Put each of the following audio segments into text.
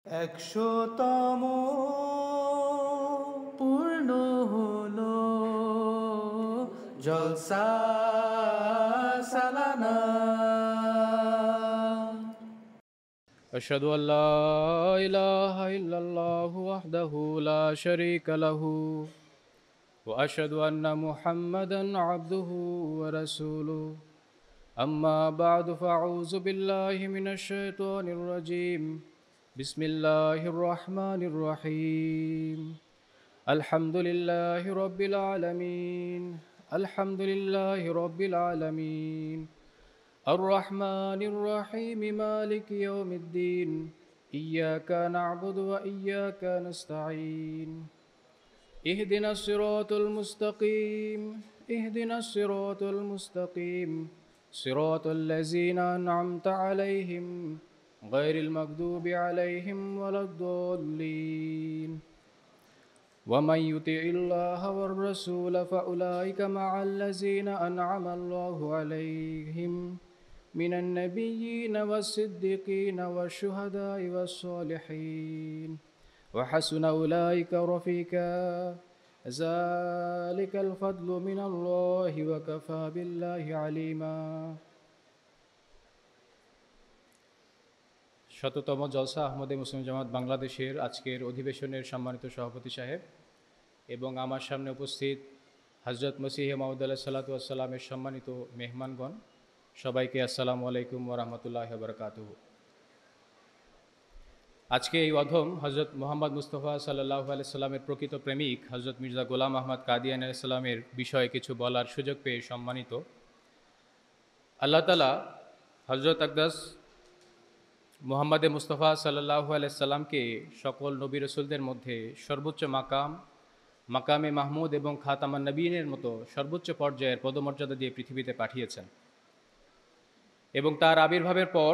100তম পূর্ণ হলো জলসা সালানা। أشهد أن لا إله إلا الله وحده لا شريك له وأشهد أن محمدا عبده ورسوله أما بعد فأعوذ بالله من الشيطان الرجيم بسم الله الرحمن الرحيم الحمد لله رب العالمين الحمد لله رب العالمين الرحمن الرحيم مالك يوم الدين إياك نعبد وإياك نستعين اهدنا الصراط المستقيم اهدنا الصراط المستقيم صراط الذين أنعمت عليهم غير المغضوب عليهم ولا الضالين ومن يطع الله والرسول فأولئك مع الذين أنعم الله عليهم من النبيين والصديقين والشهداء والصالحين وحسن أولئك رفيقا ذلك الفضل من الله وكفى بالله عليما শততম জলসা আহমদে মুসলিম জামাত বাংলাদেশের আজকের অধিবেশনের সম্মানিত সভাপতি সাহেব এবং আমার সামনে উপস্থিত হজরত মসিহে মাউদ আলাহ সাল্লাতু আসসালামের সম্মানিত মেহমানগণ, সবাইকে আসসালামু আলাইকুম ওরহমতুল্লাহি বারাকাতুহু। আজকে এই অধম হজরত মোহাম্মদ মুস্তফা সাল্লাল্লাহু আলাইহি সাল্লামের প্রকৃত প্রেমিক হজরত মির্জা গোলাম আহমদ কাদিয়ানী আলাইহিস সালামের বিষয়ে কিছু বলার সুযোগ পেয়ে সম্মানিত। আল্লাহ তাআলা হজরত আকদাস মুহাম্মদে মুস্তফা সাল্লাল্লাহু আলাইহি সাল্লামকে সকল নবী রাসূলদের মধ্যে সর্বোচ্চ মাকামে মাহমুদ এবং খাতামান নবীনের মতো সর্বোচ্চ পর্যায়ের পদমর্যাদা দিয়ে পৃথিবীতে পাঠিয়েছেন এবং তার আবির্ভাবের পর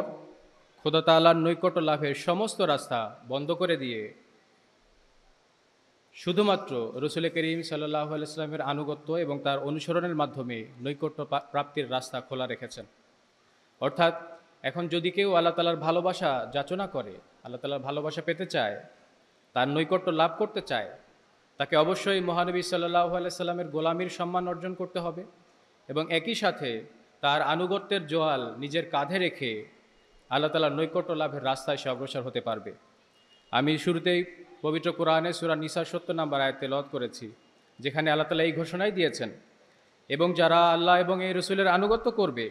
খোদা তাআলার নৈকট্য লাভের সমস্ত রাস্তা বন্ধ করে দিয়ে শুধুমাত্র রসুল করিম সাল্লাল্লাহু আলাইহি সাল্লামের আনুগত্য এবং তার অনুসরণের মাধ্যমে নৈকট্য প্রাপ্তির রাস্তা খোলা রেখেছেন। অর্থাৎ এখন যদি কেউ আল্লাহ তাআলার ভালোবাসা যাচনা করে, আল্লাহ তাআলার ভালোবাসা পেতে চায়, তার নৈকট্য লাভ করতে চায়, তাকে অবশ্যই মহানবী সাল্লাল্লাহু আলাইহি সাল্লামের গোলামির সম্মান অর্জন করতে হবে এবং একই সাথে তার আনুগত্যের জোয়াল নিজের কাঁধে রেখে আল্লাহ তাআলার নৈকট্য লাভের রাস্তায় সে অগ্রসর হতে পারবে। আমি শুরুতেই পবিত্র কোরআনে সূরা নিসার ৭০ নম্বর আয়াত তেলাওয়াত করেছি, যেখানে আল্লাহ তাআলা এই ঘোষণাই দিয়েছেন, এবং যারা আল্লাহ এবং এই রসুলের আনুগত্য করবে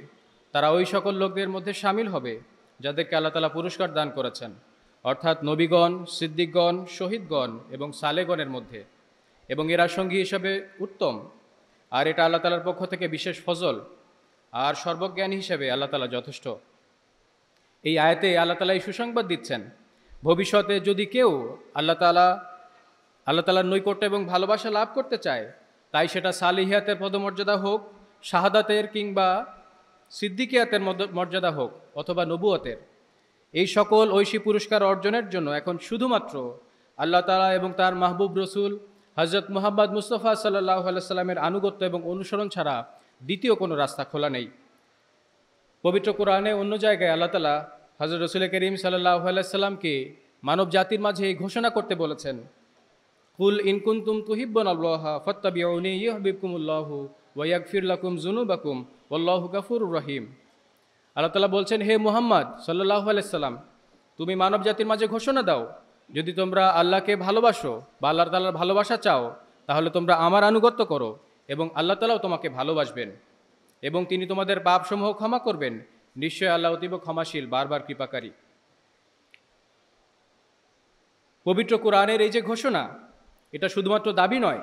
তারা ওই সকল লোকদের মধ্যে শামিল হবে যাদেরকে আল্লাহ তাআলা পুরস্কার দান করেছেন, অর্থাৎ নবীগণ, সিদ্দিকগণ, শহীদগণ এবং সালেগণের মধ্যে, এবং এরা সঙ্গী হিসাবে উত্তম। আর এটা আল্লাহ তাআলার পক্ষ থেকে বিশেষ ফজল, আর সর্বজ্ঞানী হিসেবে আল্লাহ তাআলা যথেষ্ট। এই আয়াতে আল্লাহ তাআলা এই সুসংবাদ দিচ্ছেন, ভবিষ্যতে যদি কেউ আল্লাহ তাআলার নৈকট্য এবং ভালোবাসা লাভ করতে চায়, তাই সেটা সালিহিয়াতের পদমর্যাদা হোক, শাহাদাতের কিংবা সিদ্দিকিয়াতের মর্যাদা হোক, অথবা নবুয়তের, এই সকল ঐশী পুরস্কার অর্জনের জন্য এখন শুধুমাত্র আল্লাহ তাআলা এবং তার মাহবুব রসুল হজরত মুহাম্মদ মুস্তফা সাল্লাল্লাহু আলাইহি সাল্লামের আনুগত্য এবং অনুসরণ ছাড়া দ্বিতীয় কোনো রাস্তা খোলা নেই। পবিত্র কোরআনে অন্য জায়গায় আল্লাহ তাআলা হজরত রসুল করিম সাল্লাল্লাহু আলাইহি সাল্লামকে মানব জাতির মাঝে এই ঘোষণা করতে বলেছেন, কুল ইন কুনতুম তুহিব্বুনাল্লাহা ফাত্তাবিউনি ইউহিব্বুকুমুল্লাহু ওয়া ইয়াগফির লাকুম যুনুবাকুম ওয়াল্লাহু গফুরুর রহিম। আল্লাহ তাআলা বলছেন, হে মুহাম্মদ সাল্লাল্লাহু আলাইহি সাল্লাম, তুমি মানব জাতির মাঝে ঘোষণা দাও, যদি তোমরা আল্লাহকে ভালোবাসো বা আল্লাহ তাআলার ভালোবাসা চাও, তাহলে তোমরা আমার আনুগত্য করো এবং আল্লাহ তাআলাও তোমাকে ভালোবাসবেন এবং তিনি তোমাদের পাপসমূহ ক্ষমা করবেন। নিশ্চয় আল্লাহ অতীব ক্ষমাশীল, বারবার কৃপাকারী। পবিত্র কোরআনের এই যে ঘোষণা, এটা শুধুমাত্র দাবি নয়,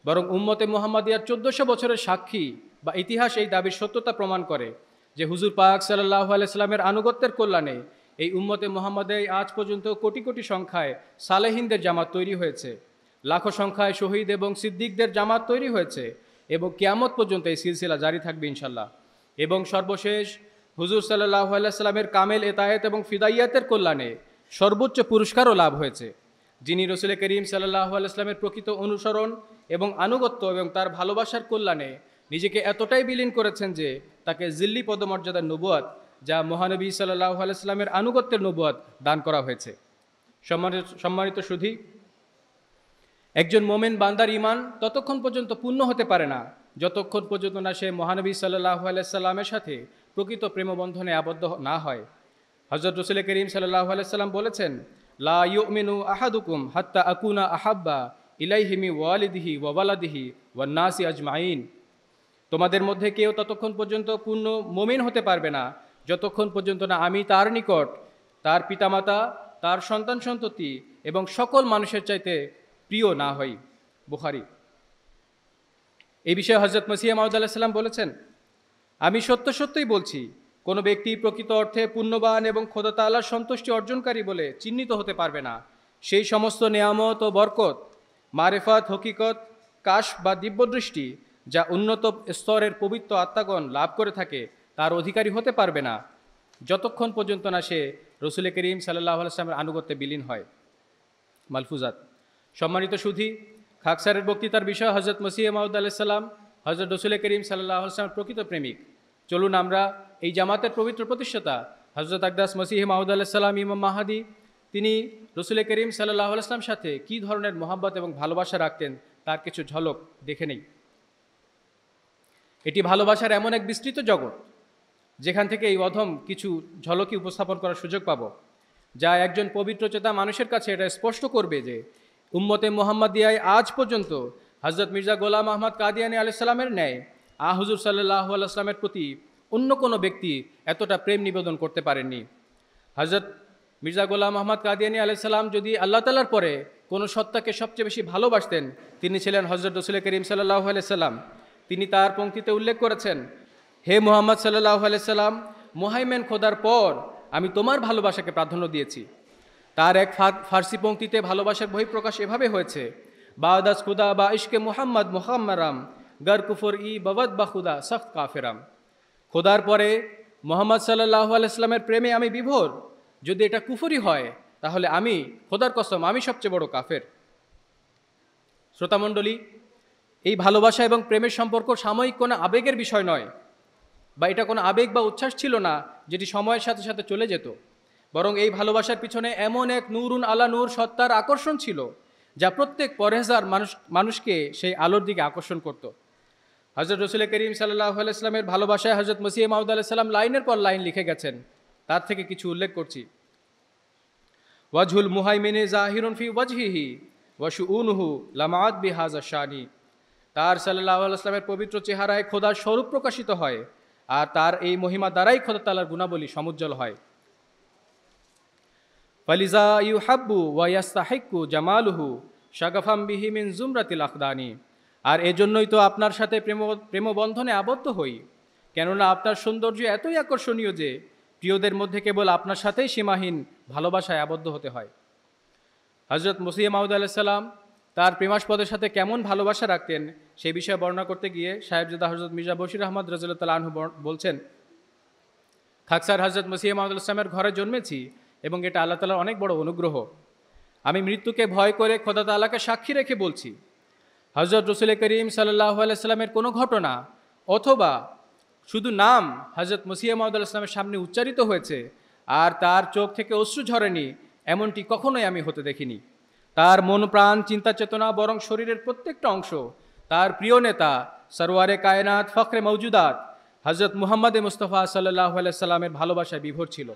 বরং উম্মতে মুহাম্মাদিয়ার 1400 বছরের সাক্ষী বা ইতিহাস এই দাবির সত্যতা প্রমাণ করে যে হুজুর পাক সাল্লাল্লাহু আলাইহি সাল্লামের আনুগত্যের কল্যাণে এই উম্মতে মুহাম্মাদে আজ পর্যন্ত কোটি কোটি সংখ্যায় সালেহিনদের জামাত তৈরি হয়েছে, লাখো সংখ্যায় শহীদ এবং সিদ্দিকদের জামাত তৈরি হয়েছে, এবং কিয়ামত পর্যন্ত এই সিলসিলা জারি থাকবে ইনশাল্লাহ। এবং সর্বশেষ হুজুর সাল্লাল্লাহু আলাইহি সাল্লামের কামেল এতায়েত এবং ফিদাইয়াতের কল্যাণে সর্বোচ্চ পুরস্কারও লাভ হয়েছে, যিনি রসুল করিম সাল্লাল্লাহু আলাইহি সাল্লামের প্রকৃত অনুসরণ এবং আনুগত্য এবং তার ভালোবাসার কল্যাণে নিজেকে এতটাই বিলীন করেছেন যে তাকে জিল্লি পদমর্যাদার নবুয়ত, যা মহানবী সাল্লাল্লাহু আলাইহি সাল্লামের আনুগত্যের নবুয়ত, দান করা হয়েছে। সম্মানিত সুধী, একজন মোমেন বান্দার ঈমান ততক্ষণ পর্যন্ত পূর্ণ হতে পারে না যতক্ষণ পর্যন্ত না সে মহানবী সাল্লাল্লাহু আলাইহি সাল্লামের সাথে প্রকৃত প্রেমবন্ধনে আবদ্ধ না হয়। হযরত রাসূল করিম সাল্লাল্লাহু আলাইহি সাল্লাম বলেছেন, লা ইউমিনু আহাদুকুম হাত্তা আকুনা আহাব্বা ইলাইহি মিন ওয়ালিদিহি ওয়া ওয়ালাদিহি ওয়ান নাসি আজমাইন। তোমাদের মধ্যে কেউ ততক্ষণ পর্যন্ত পূর্ণ মুমিন হতে পারবে না যতক্ষণ পর্যন্ত না আমি তার নিকট তার পিতামাতা, তার সন্তান সন্ততি এবং সকল মানুষের চাইতে প্রিয় না হই। বুখারী। এই বিষয়ে হযরত মসিহ মাউদ আলাইহিস সালাম বলেছেন, আমি সত্যই বলছি, কোনো ব্যক্তি প্রকৃত অর্থে পুণ্যবান এবং খোদা তাআলার সন্তুষ্টি অর্জনকারী বলে চিহ্নিত হতে পারবে না সেই সমস্ত নেয়ামত ও বরকত, মারেফাত, হকিকত, কাশ বা দিব্যদৃষ্টি যা উন্নত স্তরের পবিত্র আত্মাগণ লাভ করে থাকে তার অধিকারী হতে পারবে না যতক্ষণ পর্যন্ত না সে রাসূল করিম সাল্লাল্লাহু আলাইহি ওয়াসাল্লামের আনুগত্যে বিলীন হয়। মালফুজাত। সম্মানিত সুধী, খাকসারের বক্তৃতার বিষয় হযরত মসিহ মাউদ আলাইহিস সালাম হযরত রাসূল করিম সাল্লাল্লাহু আলাইহি ওয়াসাল্লামের প্রকৃত প্রেমিক। চলুন আমরা এই জামাতের পবিত্র প্রতিষ্ঠাতা হযরত আকদাস মসিহ মাউদ আলাইহিস সালাম ইমাম মাহদী তিনি রাসূল করিম সাল্লাল্লাহু আলাইহি ওয়াসাল্লামের সাথে কী ধরনের মহব্বত এবং ভালোবাসা রাখতেন তার কিছু ঝলক দেখে নেই। এটি ভালোবাসার এমন এক বিস্তৃত জগৎ যেখান থেকে এই অধম কিছু ঝলকই উপস্থাপন করার সুযোগ পাব, যা একজন পবিত্রচেতা মানুষের কাছে এটা স্পষ্ট করবে যে উম্মতে মুহাম্মাদিয়ায় আজ পর্যন্ত হযরত মির্জা গোলাম আহমদ কাদিয়ানী আলাইহিস সালামের ন্যায় হুজুর সাল্লাল্লাহু আলাইহি ওয়াসাল্লামের প্রতি অন্য কোনো ব্যক্তি এতটা প্রেম নিবেদন করতে পারেননি। হযরত মির্জা গোলাম আহমদ কাদিয়ানী আলাইহিস সালাম যদি আল্লাহ তাআলার পরে কোনো সত্তাকে সবচেয়ে বেশি ভালোবাসতেন, তিনি ছিলেন হযরত রাসূল করিম সাল্লাল্লাহু আলাইহি সাল্লাম। তিনি তার পংক্তিতে উল্লেখ করেছেন, হে মুহাম্মদ সাল্লাল্লাহু আলাইহি সাল্লাম, মুহাইমেন খোদার পর আমি তোমার ভালোবাসাকে প্রাধান্য দিয়েছি। তার এক ফার্সি পংক্তিতে ভালোবাসার বহিঃপ্রকাশ এভাবে হয়েছে, বাদাস খুদা বা ইশকে মুহাম্মদ মুহাম্মারাম গর কুফর ই ববদ বা খুদা সফত কাফেরাম। খোদার পরে মুহাম্মদ সাল্লাল্লাহু আলাইহি সাল্লামের প্রেমে আমি বিভোর, যদি এটা কুফরি হয় তাহলে আমি খোদার কসম আমি সবচেয়ে বড় কাফের। শ্রোতামণ্ডলী, এই ভালোবাসা এবং প্রেমের সম্পর্ক সাময়িক কোনো আবেগের বিষয় নয়, বা এটা কোনো আবেগ বা উচ্ছ্বাস ছিল না যেটি সময়ের সাথে সাথে চলে যেত, বরং এই ভালোবাসার পিছনে এমন এক নূরুন আলা নূর সত্তার আকর্ষণ ছিল যা প্রত্যেক পরহেজগার মানুষকে সেই আলোর দিকে আকর্ষণ করত। হযরত রাসূল করিম সাল্লাল্লাহু আলাইহি ওয়াসাল্লামের ভালোবাসায় হযরত মসিহ মাউদ আলাইহিস সালাম লাইনের পর লাইন লিখে গেছেন। তার থেকে কিছু উল্লেখ করছি। ওয়াজহুল মুহাইমিনি জাহিরুন ফি ওয়াজহিহি ওয়া শুউনুহু লামাআত বিহাযা শানি। তার সাল্লাল্লাহু আলাইহি ওয়াসাল্লামের পবিত্র চেহারায় খোদার স্বরূপ প্রকাশিত হয়, আর তার এই মহিমা দ্বারাই খোদা তাআলার গুণাবলী সমুজ্জ্বল হয়। ফালিজা ইউহাব্বু ওয়া ইয়াস্তাহিক্কু জামালুহু শাগাফাম বিহি মিন জুমরাতিল আখদানি। আর এজন্যই তো আপনার সাথে প্রেমবন্ধনে আবদ্ধ হই, কেননা আপনার সৌন্দর্য এতই আকর্ষণীয় যে প্রিয়দের মধ্যে কেবল আপনার সাথেই সীমাহীন ভালোবাসায় আবদ্ধ হতে হয়। হযরত মসিহ মাউদ আলাইহিস সালাম তার প্রেমাস্পদের সাথে কেমন ভালোবাসা রাখতেন সেই বিষয়ে বর্ণনা করতে গিয়ে সাহেবজাদা হযরত মির্জা বশির আহমদ রাদিয়াল্লাহু তাআলা আনহু বলছেন, খাকসার হযরত মসিহ মাউদ আলাইহিস সালামের ঘরে জন্মেছি এবং এটা আল্লাহ তাআলার অনেক বড় অনুগ্রহ। আমি মৃত্যুকে ভয় করে খোদা তাআলাকে সাক্ষী রেখে বলছি, হযরত রাসূল করিম সাল্লাল্লাহু আলাইহি সাল্লামের কোনো ঘটনা অথবা শুধু নাম হযরত মসিহ মাউদ আলাইহিস সালামের সামনে উচ্চারিত হয়েছে আর তার চোখ থেকে অশ্রু ঝরেনি, এমনটি কখনোই আমি হতে দেখিনি। তার মন প্রাণ চিন্তা চেতনা বরং শরীরের প্রত্যেকটা অংশ তার প্রিয় নেতা সরওয়ারে কায়নাত ফখরে মওজুদাত হযরত মুহাম্মদ মুস্তাফা সাল্লাল্লাহু আলাইহি সাল্লামের ভালোবাসায় বিভোর ছিল।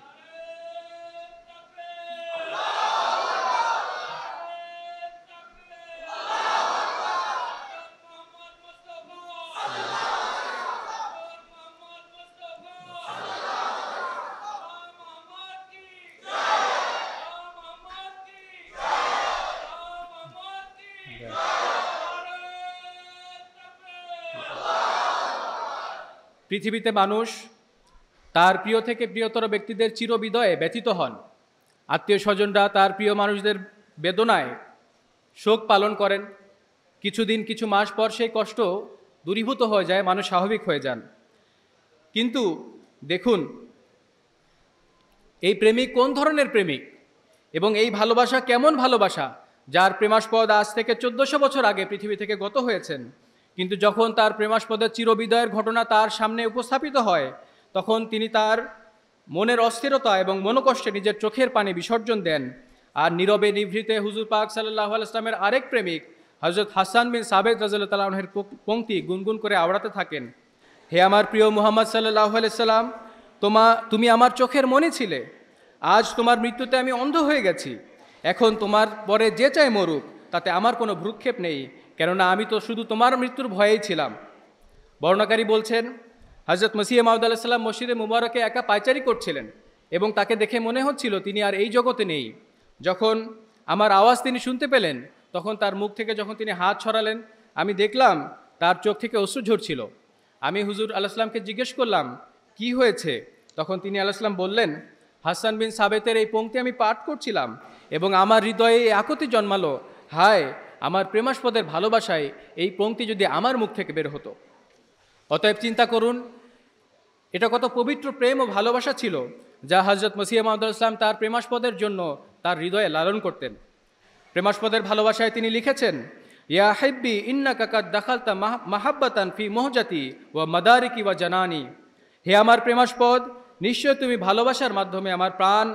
পৃথিবীতে মানুষ তার প্রিয় থেকে প্রিয়তর ব্যক্তিদের চিরবিদয়ে ব্যথিত হন। আত্মীয় স্বজনরা তার প্রিয় মানুষদের বেদনায় শোক পালন করেন। কিছুদিন কিছু মাস পর সেই কষ্ট দূরীভূত হয়ে যায়, মানুষ স্বাভাবিক হয়ে যান। কিন্তু দেখুন এই প্রেমিক কোন ধরনের প্রেমিক এবং এই ভালোবাসা কেমন ভালোবাসা, যার প্রেমাস্পদ আজ থেকে 1400 বছর আগে পৃথিবী থেকে গত হয়েছেন। কিন্তু যখন তার প্রেমাস্পদের চিরবিদয়ের ঘটনা তার সামনে উপস্থাপিত হয় তখন তিনি তার মনের অস্থিরতা এবং মনোকষ্টে নিজের চোখের পানি বিসর্জন দেন আর নীরবে নিভৃতে হুজুর পাক সাল্লাল্লাহু আলাইহি ওয়াসাল্লামের আরেক প্রেমিক হযরত হাসান বিন সাবিত রাদিয়াল্লাহু তাআলা আনহুর পংক্তি গুনগুন করে আওড়াতে থাকেন, হে আমার প্রিয় মুহাম্মদ সাল্লাল্লাহু আলাইহি সাল্লাম, তুমি আমার চোখের মনি ছিলে। আজ তোমার মৃত্যুতে আমি অন্ধ হয়ে গেছি। এখন তোমার পরে যে চাই মরুক, তাতে আমার কোনো ভ্রুক্ষেপ নেই, কেননা আমি তো শুধু তোমার মৃত্যুর ভয়েই ছিলাম। বর্ণনাকারী বলছেন, হযরত মসিহ মাউদ আলাইহিস সালাম মসজিদে মুবারকে একা পায়চারি করছিলেন এবং তাকে দেখে মনে হচ্ছিল তিনি আর এই জগতে নেই। যখন আমার আওয়াজ তিনি শুনতে পেলেন, তখন তার মুখ থেকে যখন তিনি হাত ছড়ালেন, আমি দেখলাম তার চোখ থেকে অশ্রু ঝরছিল। আমি হুজুর আলাইহিস সালামকে জিজ্ঞেস করলাম, কি হয়েছে? তখন তিনি আলাইহিস সালাম বললেন, হাসান বিন সাবেতের এই পংক্তি আমি পাঠ করছিলাম এবং আমার হৃদয়ে এই আকুতি জন্মালো, হায়, আমার প্রেমাস্পদের ভালোবাসায় এই পংক্তি যদি আমার মুখ থেকে বের হতো। অতএব চিন্তা করুন, এটা কত পবিত্র প্রেম ও ভালোবাসা ছিল যা হযরত মসিহ মাউদ আলাইহিস সালাম তার প্রেমাস্পদের জন্য তার হৃদয়ে লালন করতেন। প্রেমাস্পদের ভালোবাসায় তিনি লিখেছেন, ইয়া হিব্বি ইন্নাকা কাদ দাখালতা মাহাব্বাতান ফি মুহজাতি ওয়া মাদারিকি ওয়া জানানি। হে আমার প্রেমাস্পদ, নিশ্চয় তুমি ভালোবাসার মাধ্যমে আমার প্রাণ,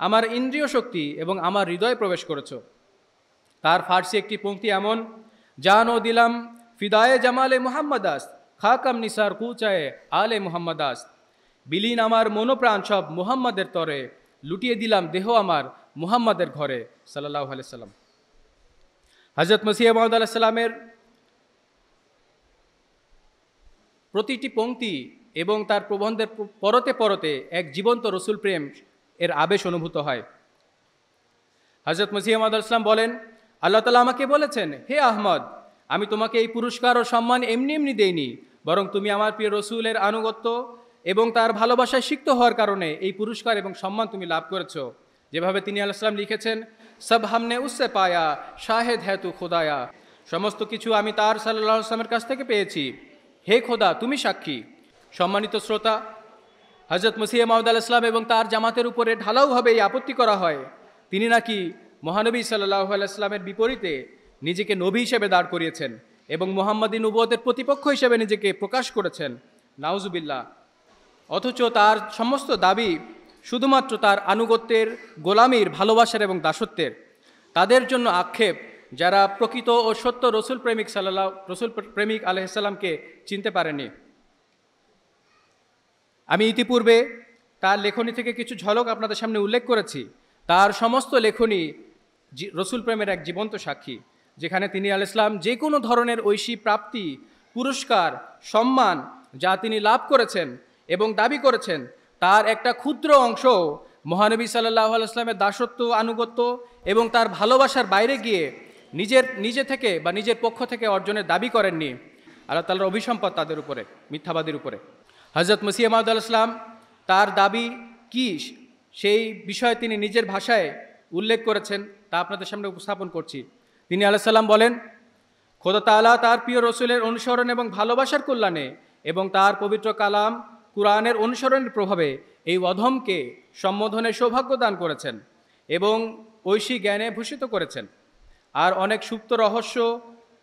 আমার ইন্দ্রিয় শক্তি এবং আমার হৃদয়ে প্রবেশ করেছ। তার ফার্সি একটি পংক্তি এমন, জান ও দিলাম ফিদায়ে জামালে মুহাম্মাদাস, খাকাম নিসার কুচায়ে আলে মুহাম্মাদাস। বিলীন আমার মনোপ্রাণ সব মুহাম্মাদের তরে, লুটিয়ে দিলাম দেহ আমার মুহাম্মাদের ঘরে, সাল্লাল্লাহু আলাইহি সাল্লাম। হযরত মসিহ মাউদ আলাইহিস সালামের প্রতিটি পংক্তি এবং তার প্রবন্ধের পরতে পরতে এক জীবন্ত রসুল প্রেম এর আবেশ অনুভূত হয়। হযরত মসিহ মাউদ আলাইহিস সালাম বলেন, আল্লাহ তাআলা আমাকে বলেছেন, হে আহমদ, আমি তোমাকে এই পুরস্কার ও সম্মান এমনি এমনি দেইনি, বরং তুমি আমার প্রিয় রসুলের আনুগত্য এবং তার ভালোবাসায় সিক্ত হওয়ার কারণে এই পুরস্কার এবং সম্মান তুমি লাভ করেছো। যেভাবে তিনি আলাইহিস সালাম লিখেছেন, সব হামনে উসসে পায়া, শাহেদ হ্যায় তু খুদায়া। সমস্ত কিছু আমি তার সাল্লাল্লাহু আলাইহি ওয়াসাল্লামের কাছ থেকে পেয়েছি, হে খোদা তুমি সাক্ষী। সম্মানিত শ্রোতা, হযরত মসিহ মাউদ আলাইহিস সালাম এবং তার জামাতের উপরে ঢালাওভাবে এই আপত্তি করা হয় তিনি নাকি মহানবী সাল্লাল্লাহু আলাইহি ওয়াসাল্লামের বিপরীতে নিজেকে নবী হিসেবে দাঁড় করিয়েছেন এবং মুহাম্মাদী নবুয়তের প্রতিপক্ষ হিসেবে নিজেকে প্রকাশ করেছেন। নাউজুবিল্লাহ। অথচ তার সমস্ত দাবি শুধুমাত্র তার আনুগত্যের, গোলামির, ভালোবাসার এবং দাসত্বের। তাদের জন্য আক্ষেপ যারা প্রকৃত ও সত্য রসুল প্রেমিক আলাইহিস সালামকে চিনতে পারেনি। আমি ইতিপূর্বে তার লেখনী থেকে কিছু ঝলক আপনাদের সামনে উল্লেখ করেছি। তার সমস্ত লেখনী রসুল প্রেমের এক জীবন্ত সাক্ষী, যেখানে তিনি আলাইহিস সালাম যে কোনো ধরনের ঐশী প্রাপ্তি, পুরস্কার, সম্মান যা তিনি লাভ করেছেন এবং দাবি করেছেন, তার একটা ক্ষুদ্র অংশ মহানবী সাল্লাল্লাহু আলাইহি ওয়াসাল্লামের দাসত্ব, আনুগত্য এবং তার ভালোবাসার বাইরে গিয়ে নিজে থেকে বা নিজের পক্ষ থেকে অর্জনের দাবি করেননি। আল্লাহ তাআলার অভিসম্পদ তাদের উপরে, মিথ্যাবাদীর উপরে। হযরত মসিহ মাউদ আলাইহিস সালাম তার দাবি কি সেই বিষয়ে তিনি নিজের ভাষায় উল্লেখ করেছেন, তা আপনাদের সামনে উপস্থাপন করছি। তিনি আলাইহিস সালাম বলেন, খোদা তাআলা তার প্রিয় রসুলের অনুসরণ এবং ভালোবাসার কল্যাণে এবং তার পবিত্র কালাম কুরআনের অনুসরণের প্রভাবে এই অধমকে সম্বোধনের সৌভাগ্য দান করেছেন এবং ঐশী জ্ঞানে ভূষিত করেছেন, আর অনেক সুপ্ত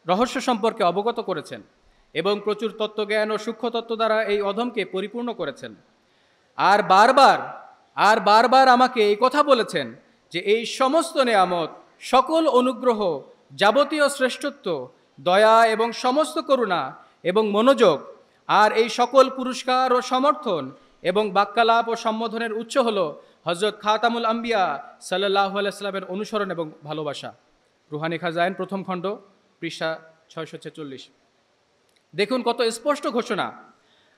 রহস্য সম্পর্কে অবগত করেছেন এবং প্রচুর তত্ত্বজ্ঞান ও সূক্ষ্ম তত্ত্ব দ্বারা এই অধমকে পরিপূর্ণ করেছেন। আর বারবার আমাকে এই কথা বলেছেন যে এই সমস্ত নেয়ামত, সকল অনুগ্রহ, যাবতীয় শ্রেষ্ঠত্ব, দয়া এবং সমস্ত করুণা এবং মনোযোগ, আর এই সকল পুরস্কার ও সমর্থন এবং বাক্যালাপ ও সম্বোধনের উৎস হল হযরত খাতামুল আম্বিয়া সাল্লাল্লাহু আলাইহি ওয়াসাল্লামের অনুসরণ এবং ভালোবাসা। রুহানি খাজাইন, প্রথম খণ্ড, পৃষ্ঠা 646। দেখুন কত স্পষ্ট ঘোষণা।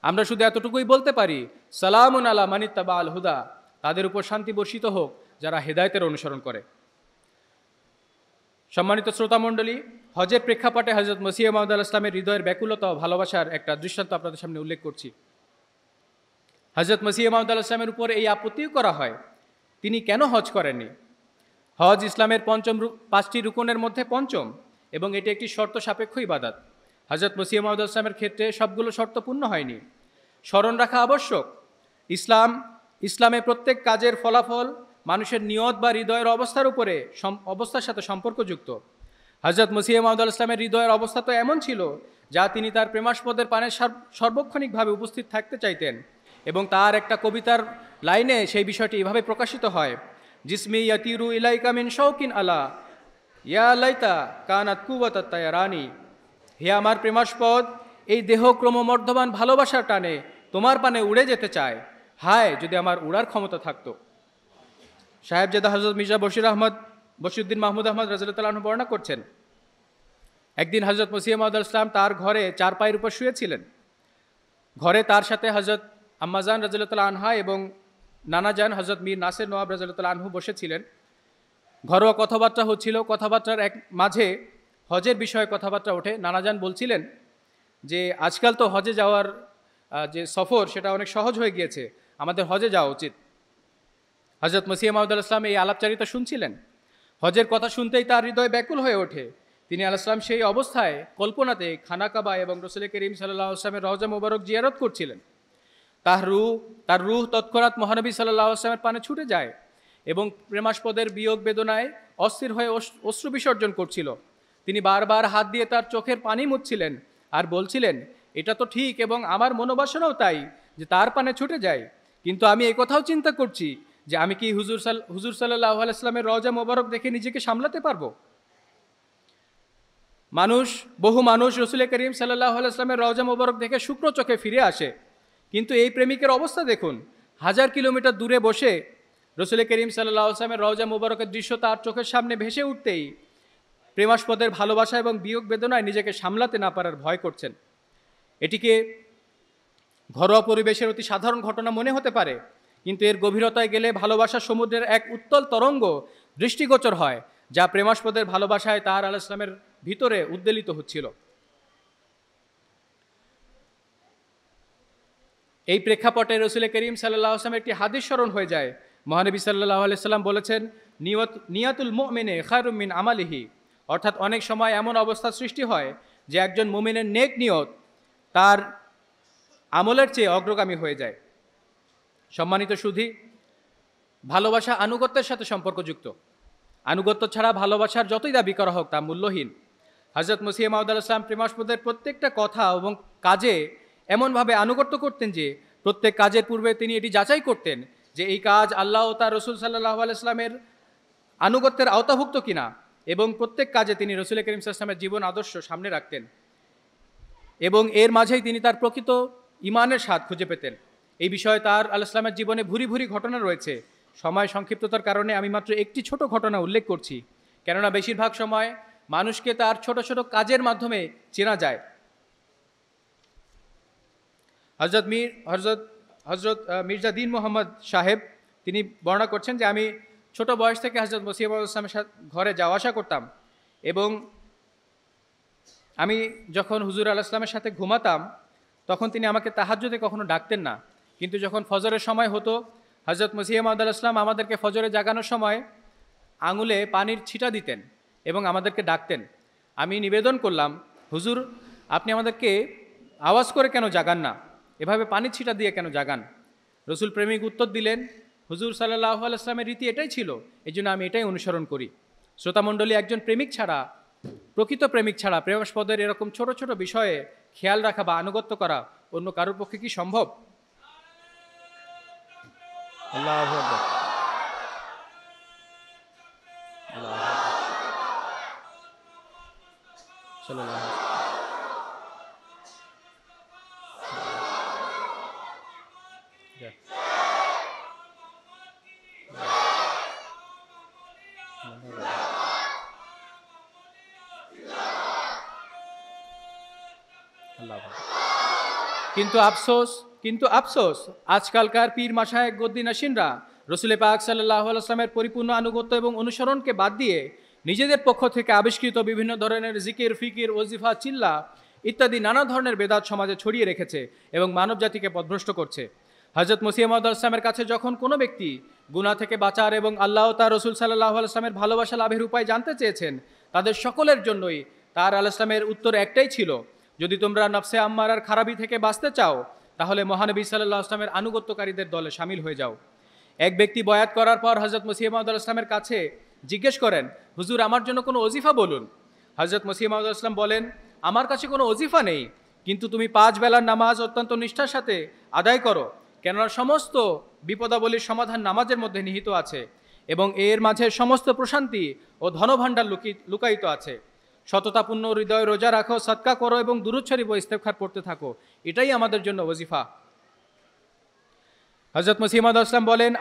আমরা শুধু এতটুকুই বলতে পারি, সালামুন আলা মানিত্তাবা আল হুদা, তাদের উপর শান্তি বর্ষিত হোক যারা হেদায়েতের অনুসরণ করে। সম্মানিত শ্রোতামণ্ডলী, হজের প্রেক্ষাপটে হযরত মসিহ মাউদ আলাইহিস সালামের হৃদয়ের ব্যাকুলতা ও ভালোবাসার একটা দৃষ্টান্ত আপনাদের সামনে উল্লেখ করছি। হযরত মসিহ মাউদ আলাইহিস সালামের উপর এই আপত্তিও করা হয়, তিনি কেন হজ করেননি। হজ ইসলামের 5টি রুকনের মধ্যে পঞ্চম এবং এটি একটি শর্ত সাপেক্ষ ইবাদত। হযরত মসিহ মাউদ আলাইহিস সালামের ক্ষেত্রে সবগুলো শর্ত পূর্ণ হয়নি। স্মরণ রাখা আবশ্যক, ইসলামে প্রত্যেক কাজের ফলাফল মানুষের নিয়ত বা হৃদয়ের অবস্থার সাথে সম্পর্কযুক্ত। হযরত মসিহ মাউদ আলাইহিস সালামের হৃদয়ের অবস্থা তো এমন ছিল যা তিনি তার প্রেমাস্পদের পানে সার্বক্ষণিকভাবে উপস্থিত থাকতে চাইতেন, এবং তার একটা কবিতার লাইনে সেই বিষয়টি এভাবে প্রকাশিত হয়, জিসমি ইয়াতিরু ইলাইকা মিন শৌকিন আলা ইয়া লাইতা কানাত কুওয়াতাত তায়ারানি। হে আমার প্রেমাস্পদ, এই দেহ ক্রমবর্ধমান ভালোবাসার টানে তোমার পানে উড়ে যেতে চায়। হায়, যদি আমার উড়ার ক্ষমতা থাকতো। সাহেবজাদা হযরত মির্জা বশিরউদ্দিন মাহমুদ আহমদ রাদিয়াল্লাহু তাআলা আনহু বর্ণনা করছেন, একদিন হযরত মসিহ মাউদ ইসলাম তার ঘরে চারপায়ের উপর শুয়েছিলেন। ঘরে তার সাথে হযরত আম্মাজান রাদিয়াল্লাহু তাআলা আনহা এবং নানাজান হযরত মীর নাসির নওয়াব রাদিয়াল্লাহু তাআলা আনহু বসেছিলেন। ঘরোয়া কথাবার্তা হচ্ছিল। কথাবার্তার এক মাঝে হজের বিষয়ে কথাবার্তা ওঠে। নানাজান বলছিলেন যে আজকাল তো হজে যাওয়ার যে সফর সেটা অনেক সহজ হয়ে গিয়েছে, আমাদের হজে যাওয়া উচিত। হযরত মসিহ মাউদ ইসলাম এই আলাপচারিতা শুনছিলেন। হজের কথা শুনতেই তার হৃদয় ব্যাকুল হয়ে ওঠে। তিনি আলাইহিস সালাম সেই অবস্থায় কল্পনাতে খানা কাবা এবং রাসূল করিম সাল্লাল্লাহু আলাইহি ওয়াসাল্লামের রওজা মোবারক জিয়ারত করছিলেন। তার রূহ তৎক্ষণাৎ মহানবী সাল্লাল্লাহু আলাইহি ওয়াসাল্লামের পানে ছুটে যায় এবং প্রেমাস্পদের বিয়োগ বেদনায় অস্থির হয়ে অশ্রু বিসর্জন করছিল। তিনি বারবার হাত দিয়ে তার চোখের পানি মুছছিলেন আর বলছিলেন, এটা তো ঠিক এবং আমার মনোবাসনাও তাই যে তার পানে ছুটে যায়, কিন্তু আমি এই কথাও চিন্তা করছি যে আমি কি হুজুর সাল্লাল্লাহু আলাইহি ওয়াসাল্লামের রওজা মোবারক দেখে নিজেকে সামলাতে পারবো। বহু মানুষ রাসূল করিম সাল্লাল্লাহু আলাইহি ওয়াসাল্লামের রওজা মোবারক দেখে শুকনো চোখে ফিরে আসে, কিন্তু এই প্রেমিকের অবস্থা দেখুন। 1000 কিলোমিটার দূরে বসে রাসূল করিম সাল্লাল্লাহু আলাইহি ওয়াসাল্লামের রওজা মোবারকের দৃশ্য তার চোখের সামনে ভেসে উঠতেই প্রেমাস্পদের ভালোবাসা এবং বিয়োগ বেদনায় নিজেকে সামলাতে না পারার ভয় করছেন। এটিকে ঘরোয়া পরিবেশের অতি সাধারণ ঘটনা মনে হতে পারে, কিন্তু এর গভীরতায় গেলে ভালোবাসার সমুদ্রের এক উত্তল তরঙ্গ দৃষ্টিগোচর হয়, যা প্রেমাস্পদের ভালোবাসায় তার আলাইহিস সালামের ভিতরে উদ্বেলিত হচ্ছিল। এই প্রেক্ষাপটে রাসূল করিম সাল্লাল্লাহু আলাইহি ওয়াসাল্লামের একটি হাদিস স্মরণ হয়ে যায়। মহানবী সাল্লাল্লাহু আলাইহি ওয়াসাল্লাম বলেছেন, নিয়াতুল মুমিনে খায়রুম মিন আমালিহি। অর্থাৎ অনেক সময় এমন অবস্থা সৃষ্টি হয় যে একজন মুমিনের নেক নিয়ত তার আমলের চেয়ে অগ্রগামী হয়ে যায়। সম্মানিত সুধী, ভালোবাসা আনুগত্যের সাথে সম্পর্কযুক্ত। আনুগত্য ছাড়া ভালোবাসার যতই দাবি করা হোক তা মূল্যহীন। হযরত মসিহ মাউদ আলাইহিস সালাম প্রেমাস্পদের প্রত্যেকটা কথা এবং কাজে এমনভাবে আনুগত্য করতেন যে প্রত্যেক কাজের পূর্বে তিনি এটি যাচাই করতেন যে এই কাজ আল্লাহ ও তার রাসূল সাল্লাল্লাহু আলাইহি ওয়াসাল্লামের আনুগত্যের আওতাভুক্ত কিনা, এবং প্রত্যেক কাজে তিনি রাসূল করিম সাল্লাল্লাহু আলাইহি ওয়াসাল্লামের জীবন আদর্শ সামনে রাখতেন এবং এর মাঝেই তিনি তার প্রকৃত ঈমানের স্বাদ খুঁজে পেতেন। এই বিষয়ে তার আলাইহিস সালামের জীবনে ভুরি ভুরি ঘটনা রয়েছে। সময় সংক্ষিপ্ততার কারণে আমি মাত্র একটি ছোট ঘটনা উল্লেখ করছি, কেননা বেশিরভাগ সময় মানুষকে তার ছোট ছোট কাজের মাধ্যমে চেনা যায়। হযরত মির্জা দীন মোহাম্মদ সাহেব তিনি বর্ণনা করছেন যে আমি ছোট বয়স থেকে হযরত মসিহ মাউদ ইসলামের ঘরে যাওয়া আসা করতাম, এবং আমি যখন হুজুর আলাইহিস সালামের সাথে ঘুমাতাম তখন তিনি আমাকে তাহাজ্জুদে কখনো ডাকতেন না, কিন্তু যখন ফজরের সময় হতো হযরত মসিহ মাউদ আলাইহিস সালাম আমাদেরকে ফজরে জাগানোর সময় আঙুলে পানির ছিটা দিতেন এবং আমাদেরকে ডাকতেন। আমি নিবেদন করলাম, হুজুর আপনি আমাদেরকে আওয়াজ করে কেন জাগান না, এভাবে পানির ছিটা দিয়ে কেন জাগান? রসুল প্রেমিক উত্তর দিলেন, হুজুর সাল্লাল্লাহু আলাইহি ওয়াসাল্লামের রীতি এটাই ছিল, এই জন্য আমি এটাই অনুসরণ করি। শ্রোতামণ্ডলী, একজন প্রকৃত প্রেমিক ছাড়া প্রেমাস্পদের এরকম ছোট ছোট বিষয়ে খেয়াল রাখা বা আনুগত্য করা অন্য কারোর পক্ষে কি সম্ভব? আল্লাহু আকবার। কিন্তু আফসোস আজকালকার পীর মাশায়েখ গদ্দী নশিনরা রসুল পাক সাল্লাল্লাহু আলাইহি ওয়াসাল্লামের পরিপূর্ণ আনুগত্য এবং অনুসরণকে বাদ দিয়ে নিজেদের পক্ষ থেকে আবিষ্কৃত বিভিন্ন ধরনের জিকির, ফিকির, ওজিফা, চিল্লা ইত্যাদি নানা ধরনের বেদাত সমাজে ছড়িয়ে রেখেছে এবং মানব জাতিকে পথভ্রষ্ট করছে। হযরত মসিহ মাউদ আলাইহিস সালামের কাছে যখন কোনো ব্যক্তি গুনাহ থেকে বাঁচার এবং আল্লাহ ও তার রাসূল সাল্লাল্লাহু আলাইহি ওয়াসাল্লামের ভালোবাসা লাভের উপায় জানতে চেয়েছেন, তাদের সকলের জন্যই তার আলাইহিস সালামের উত্তর একটাই ছিল, যদি তোমরা নফসে আম্মারার খারাপি থেকে বাঁচতে চাও তাহলে মহানবী সাল্লাল্লাহু আলাইহি ওয়াসাল্লামের আনুগত্যকারীদের দলে শামিল হয়ে যাও। এক ব্যক্তি বয়াত করার পর হযরত মসিহ মাউদ আলাইহিস সালামের কাছে জিজ্ঞেস করেন, হুজুর আমার জন্য কোনো ওজিফা বলুন। হযরত মসিহ মাউদ আলাইহিস সালাম বলেন, আমার কাছে কোনো ওজিফা নেই, কিন্তু তুমি 5 বেলার নামাজ অত্যন্ত নিষ্ঠার সাথে আদায় করো, কেননা সমস্ত বিপদাবলীর সমাধান নামাজের মধ্যে নিহিত আছে। এবং এর মাঝে সমস্ত প্রশান্তি ও ধনভাণ্ডার লুকায়িত আছে। সততাপূর্ণ হৃদয় রোজা রাখো, সদকা করো এবং দুরূদ শরীফ ও ইস্তেগফার পড়তে থাকো, এটাই আমাদের জন্য ওজিফা। হযরত মসিহ মাউদ ইসলাম বলেন,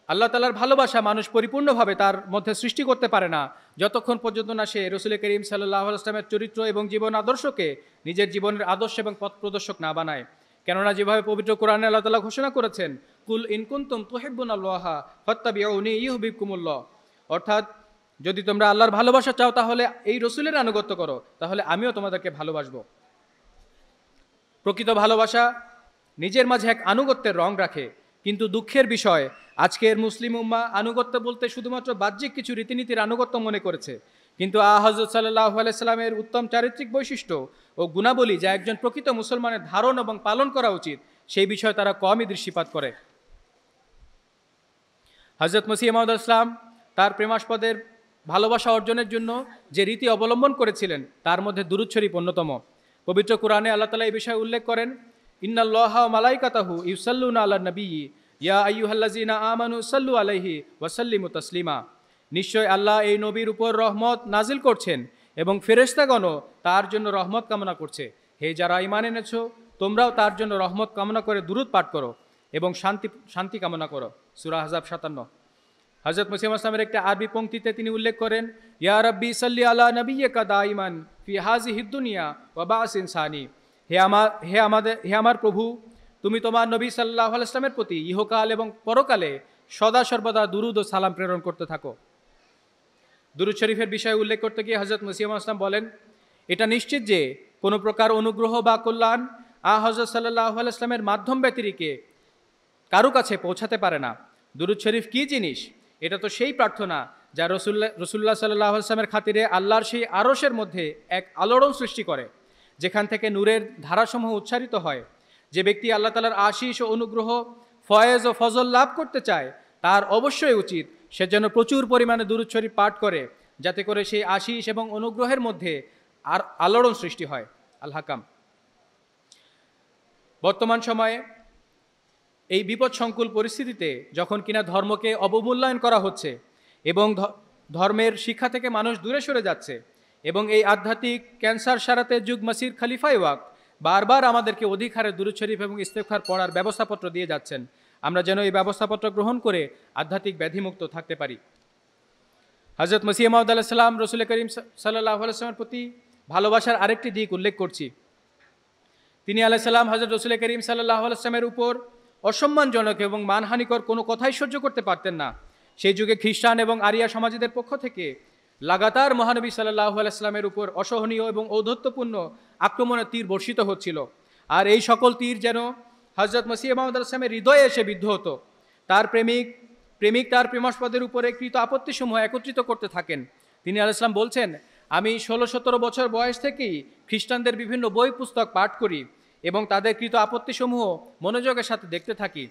আল্লাহ তাআলার ভালোবাসা মানুষ পরিপূর্ণভাবে তার মধ্যে সৃষ্টি করতে পারে না যতক্ষণ পর্যন্ত না সে রসুল করিম সাল্লাল্লাহু আলাইহি ওয়াসাল্লামের চরিত্র এবং জীবন আদর্শকে নিজের জীবনের আদর্শ এবং পথ প্রদর্শক না বানায়। কেননা যেভাবে পবিত্র কোরআনে আল্লাহ তাআলা ঘোষণা করেছেন, কুল ইন কুনতুম তুহিব্বুনাল্লাহা ফাত্তাবিউনি ইউহিব্বুকুমুল্লাহ, অর্থাৎ যদি তোমরা আল্লাহর ভালোবাসা চাও তাহলে এই রসুলের আনুগত্য করো, তাহলে আমিও তোমাদেরকে ভালোবাসবো। প্রকৃত ভালোবাসা নিজের মাঝে এক আনুগত্যের রং রাখে, কিন্তু দুঃখের বিষয় আজকের মুসলিম উম্মাহ আনুগত্য বলতে শুধুমাত্র বাহ্যিক কিছু রীতিনীতির আনুগত্য মনে করেছে, কিন্তু হযরত সাল্লাল্লাহু আলাইহি সাল্লামের উত্তম চারিত্রিক বৈশিষ্ট্য ও গুণাবলী যা একজন প্রকৃত মুসলমানের ধারণ এবং পালন করা উচিত, সেই বিষয়ে তারা কমই দৃষ্টিপাত করে। হযরত মসিহ মাউদ ইসলাম তার প্রেমাস্পদের ভালোবাসা অর্জনের জন্য যে রীতি অবলম্বন করেছিলেন তার মধ্যে দুরূদ শরীফ অন্যতম। পবিত্র কোরআনে আল্লাহ তাআলা এই বিষয়ে উল্লেখ করেন, ইন্নাল্লাহা ওয়া মালাইকাতাহু ইউসাল্লুনা আলান নাবিয়্যি ইয়া আইয়ুহাল্লাযীনা আমানু সাল্লু আলাইহি ওয়া সাল্লিমু তাসলিমা, নিশ্চয় আল্লাহ এই নবীর উপর রহমত নাজিল করছেন এবং ফেরেশতাগণও তার জন্য রহমত কামনা করছে। হে যারা ঈমান এনেছো, তোমরাও তার জন্য রহমত কামনা করে দুরূদ পাঠ করো এবং শান্তি কামনা করো। সূরা আহজাব 57। হযরত মসিহ মাউদ ইসলামের একটা আরবি পংক্তিতে তিনি উল্লেখ করেন, ইয়া রাব্বি সাল্লি আলা নাবিয়্যিকা দাইমান ফি হাযিহিদ দুনিয়া ওয়া বা'স ইনসানি, হে আমার প্রভু, তুমি তোমার নবী সাল্লাল্লাহু আলাইহি ওয়াসাল্লামের প্রতি ইহকাল এবং পরকালে সদা সর্বদা দুরূদ ও সালাম প্রেরণ করতে থাকো। দুরূদ শরীফের বিষয়ে উল্লেখ করতে গিয়ে হযরত মসিহ মাউদ ইসলাম বলেন, এটা নিশ্চিত যে কোনো প্রকার অনুগ্রহ বা কল্যাণ হযরত সাল্লাল্লাহু আলাইহি ওয়াসাল্লামের মাধ্যম ব্যতিরেকে কারো কাছে পৌঁছাতে পারে না। দুরূদ শরীফ কী জিনিস? এটা তো সেই প্রার্থনা যা রসুল্লাহ সাল্লাল্লাহু আলাইহি ওয়াসাল্লামের খাতিরে আল্লাহর সেই আরশের মধ্যে এক আলোড়ন সৃষ্টি করে, যেখান থেকে নূরের ধারাসমূহ উচ্চারিত হয়। যে ব্যক্তি আল্লাহ তাআলার আশিস ও অনুগ্রহ, ফয়েজ ও ফজল লাভ করতে চায়, তার অবশ্যই উচিত সে যেন প্রচুর পরিমাণে দুরূদ শরীফ পাঠ করে, যাতে করে সেই আশিস এবং অনুগ্রহের মধ্যে আর আলোড়ন সৃষ্টি হয়। আল হাকাম। বর্তমান সময়ে এই বিপদসংকুল পরিস্থিতিতে যখন কিনা ধর্মকে অবমূল্যায়ন করা হচ্ছে এবং ধর্মের শিক্ষা থেকে মানুষ দূরে সরে যাচ্ছে, এবং এই আধ্যাত্মিক ক্যান্সার সারাতে যুগ মাসির খলিফায়ে ওয়াক্ত বারবার আমাদেরকে অধিক হারে দুরূদ শরীফ এবং ইস্তেগফার পড়ার ব্যবস্থাপত্র দিয়ে যাচ্ছেন, আমরা যেন এই ব্যবস্থাপত্র গ্রহণ করে আধ্যাত্মিক ব্যাধিমুক্ত থাকতে পারি। হযরত মসিহ মাউদ আলাইহিস সালাম রসুল করিম সাল্লাল্লাহু আলাইহি ওয়াসাল্লামের প্রতি ভালোবাসার আরেকটি দিক উল্লেখ করছি। তিনি আলাইহিস সালাম হযরত রসুল করিম সাল্লাল্লাহু আলাইহি ওয়াসাল্লামের উপর অসম্মানজনক এবং মানহানিকর কোনো কথাই সহ্য করতে পারতেন না। সেই যুগে খ্রিস্টান এবং আরিয়া সমাজীদের পক্ষ থেকে লাগাতার মহানবী সাল্লাল্লাহু আলাইহি ওয়াসাল্লামের উপর অসহনীয় এবং ঔদ্ধত্যপূর্ণ আক্রমণের তীর বর্ষিত হচ্ছিল, আর এই সকল তীর যেন হযরত মসিহ মাউদ আলাইহিস সালামের হৃদয়ে এসে বিদ্ধ হতো। তার প্রেমিক তার প্রেমাস্পদের উপরে কৃত আপত্তিসমূহ একত্রিত করতে থাকেন। তিনি আলাইহিস সালাম বলছেন, আমি 16-17 বছর বয়স থেকেই খ্রিস্টানদের বিভিন্ন বই পুস্তক পাঠ করি এবং তাদের কৃত আপত্তিসমূহ মনোযোগের সাথে দেখতে থাকি।